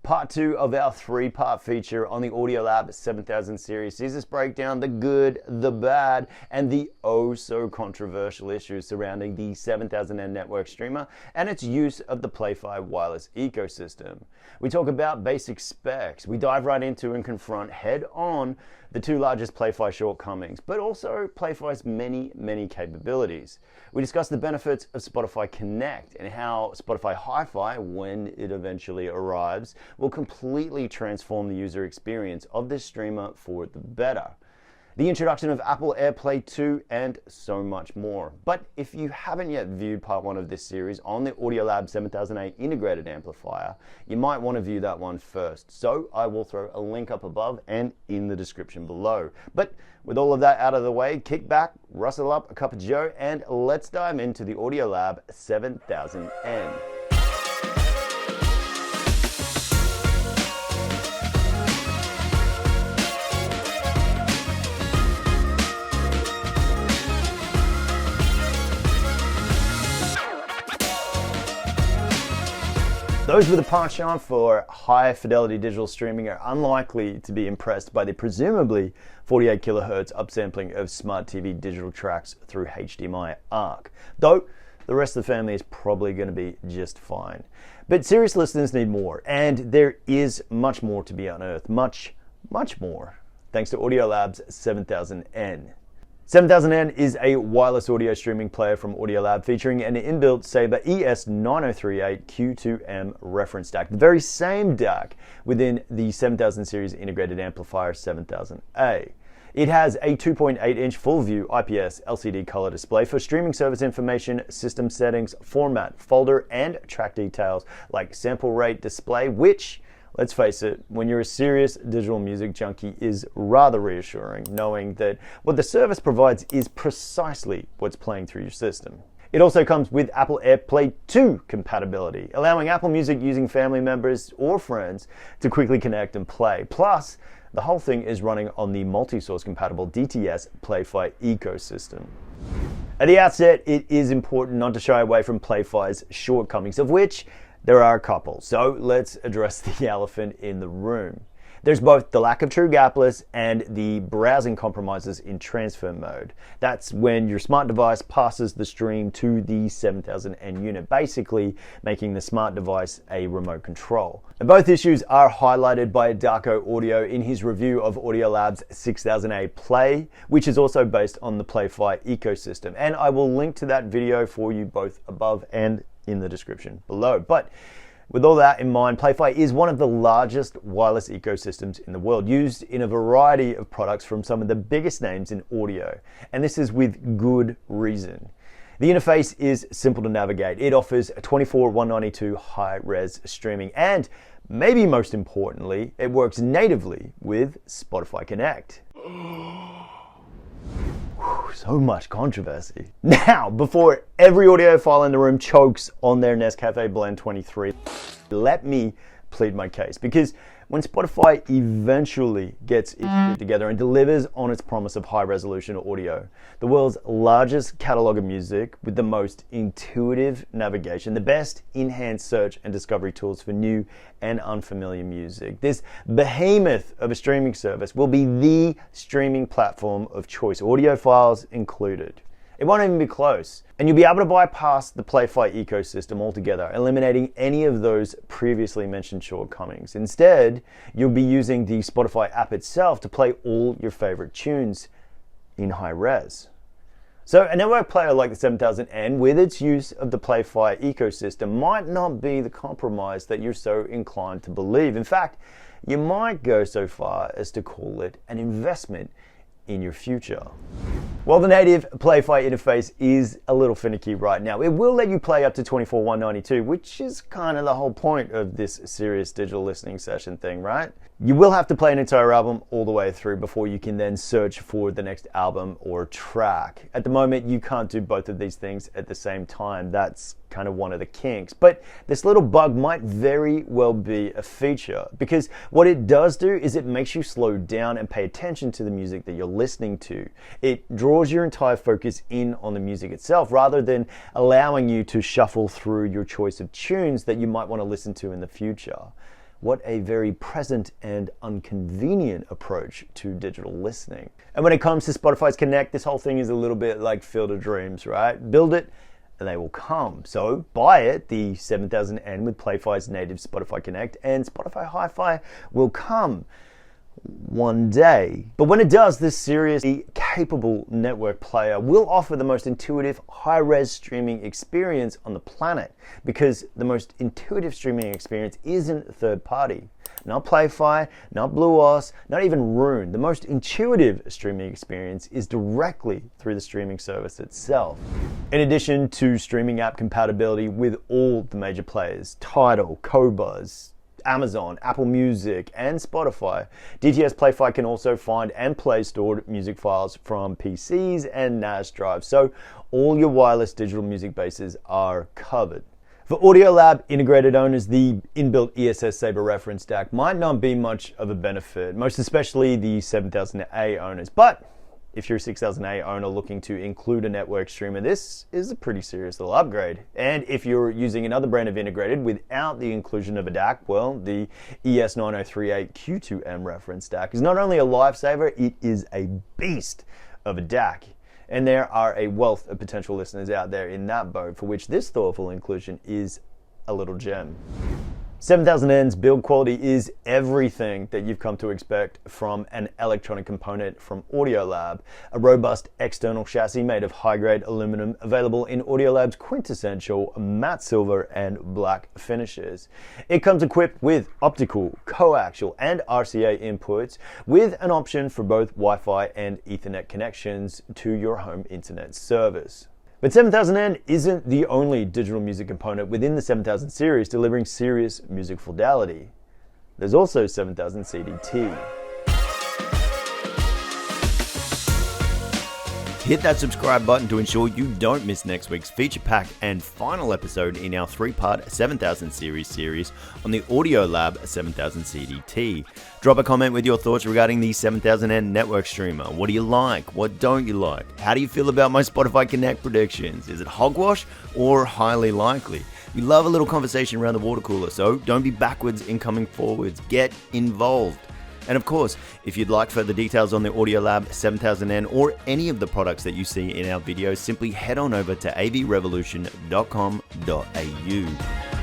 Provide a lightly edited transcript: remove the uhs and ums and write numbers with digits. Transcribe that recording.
Part 2 of our 3-part feature on the Audiolab 7000 series sees us break down the good, the bad, and the oh-so-controversial issues surrounding the 7000N network streamer and its use of the Play-Fi wireless ecosystem. We talk about basic specs, we dive right into and confront head-on the two largest Play-Fi shortcomings, but also Play-Fi's many capabilities. We discuss the benefits of Spotify Connect and how Spotify HiFi, when it eventually arrives, will completely transform the user experience of this streamer for the better. The introduction of Apple AirPlay 2, and so much more. But if you haven't yet viewed part 1 of this series on the Audiolab 7008 integrated amplifier, you might want to view that one first. So I will throw a link up above and in the description below. But with all of that out of the way, kick back, rustle up a cup of joe, and let's dive into the Audiolab 7000N. Those with a penchant for high-fidelity digital streaming are unlikely to be impressed by the presumably 48 kHz upsampling of smart TV digital tracks through HDMI ARC, though the rest of the family is probably going to be just fine. But serious listeners need more, and there is much more to be unearthed, much more, thanks to Audiolab's 7000N. 7000N is a wireless audio streaming player from Audiolab featuring an inbuilt Sabre ES9038 Q2M reference DAC, the very same DAC within the 7000 series integrated amplifier 7000A. It has a 2.8-inch full-view IPS LCD color display for streaming service information, system settings, format, folder, and track details like sample rate display, which, let's face it, when you're a serious digital music junkie, is rather reassuring, knowing that what the service provides is precisely what's playing through your system. It also comes with Apple AirPlay 2 compatibility, allowing Apple Music using family members or friends to quickly connect and play. Plus, the whole thing is running on the multi-source compatible DTS Play-Fi ecosystem. At the outset, it is important not to shy away from Play-Fi's shortcomings, of which there are a couple, so let's address the elephant in the room. There's both the lack of true gapless and the browsing compromises in transfer mode. That's when your smart device passes the stream to the 7000N unit, basically making the smart device a remote control. And both issues are highlighted by Darko Audio in his review of Audiolab's 6000A Play, which is also based on the Play-Fi ecosystem. And I will link to that video for you both above and in the description below. But with all that in mind, Play-Fi is one of the largest wireless ecosystems in the world, used in a variety of products from some of the biggest names in audio. And this is with good reason. The interface is simple to navigate. It offers 24:192 high-res streaming, and maybe most importantly, it works natively with Spotify Connect. So much controversy. Now, before every audiophile in the room chokes on their Nescafe Blend 23, let me plead my case. Because when Spotify eventually gets its shit together and delivers on its promise of high-resolution audio, the world's largest catalog of music with the most intuitive navigation, the best enhanced search and discovery tools for new and unfamiliar music, this behemoth of a streaming service will be the streaming platform of choice, audiophiles included. It won't even be close. And you'll be able to bypass the Play-Fi ecosystem altogether, eliminating any of those previously mentioned shortcomings. Instead, you'll be using the Spotify app itself to play all your favorite tunes in high res. So a network player like the 7000N, with its use of the Play-Fi ecosystem, might not be the compromise that you're so inclined to believe. In fact, you might go so far as to call it an investment in your future. While the native Play-Fi interface is a little finicky right now, it will let you play up to 24:192, which is kind of the whole point of this serious digital listening session thing, right? You will have to play an entire album all the way through before you can then search for the next album or track. At the moment, you can't do both of these things at the same time. That's kind of one of the kinks. But this little bug might very well be a feature, because what it does do is it makes you slow down and pay attention to the music that you're listening to. It draws your entire focus in on the music itself, rather than allowing you to shuffle through your choice of tunes that you might want to listen to in the future. What a very present and inconvenient approach to digital listening. And when it comes to Spotify's Connect, this whole thing is a little bit like Field of Dreams, right? Build it and they will come. So buy it, the 7000N with Play-Fi's native Spotify Connect, and Spotify HiFi will come one day. But when it does, this seriously capable network player will offer the most intuitive high-res streaming experience on the planet, because the most intuitive streaming experience isn't third-party. Not Play-Fi, not BlueOS, not even Rein. The most intuitive streaming experience is directly through the streaming service itself. In addition to streaming app compatibility with all the major players, Tidal, Qobuz, Amazon, Apple Music, and Spotify, DTS Play-Fi can also find and play stored music files from PCs and NAS drives, so all your wireless digital music bases are covered. For Audiolab integrated owners, the inbuilt ESS Sabre reference DAC might not be much of a benefit, most especially the 7000A owners, but if you're a 6000A owner looking to include a network streamer, this is a pretty serious little upgrade. And if you're using another brand of integrated without the inclusion of a DAC, well, the ES9038 Q2M reference DAC is not only a lifesaver, it is a beast of a DAC. And there are a wealth of potential listeners out there in that boat for which this thoughtful inclusion is a little gem. 7000N's build quality is everything that you've come to expect from an electronic component from Audiolab, a robust external chassis made of high-grade aluminum available in Audiolab's quintessential matte silver and black finishes. It comes equipped with optical, coaxial, and RCA inputs with an option for both Wi-Fi and Ethernet connections to your home internet service. But 7000N isn't the only digital music component within the 7000 series delivering serious music fidelity. There's also 7000 CDT. Hit that subscribe button to ensure you don't miss next week's feature-packed and final episode in our 3-part 7000 series on the Audiolab 7000 CDT. Drop a comment with your thoughts regarding the 7000N network streamer. What do you like? What don't you like? How do you feel about my Spotify Connect predictions? Is it hogwash or highly likely? We love a little conversation around the water cooler, so don't be backwards in coming forwards. Get involved. And of course, if you'd like further details on the Audiolab 7000N or any of the products that you see in our videos, simply head on over to avrevolution.com.au.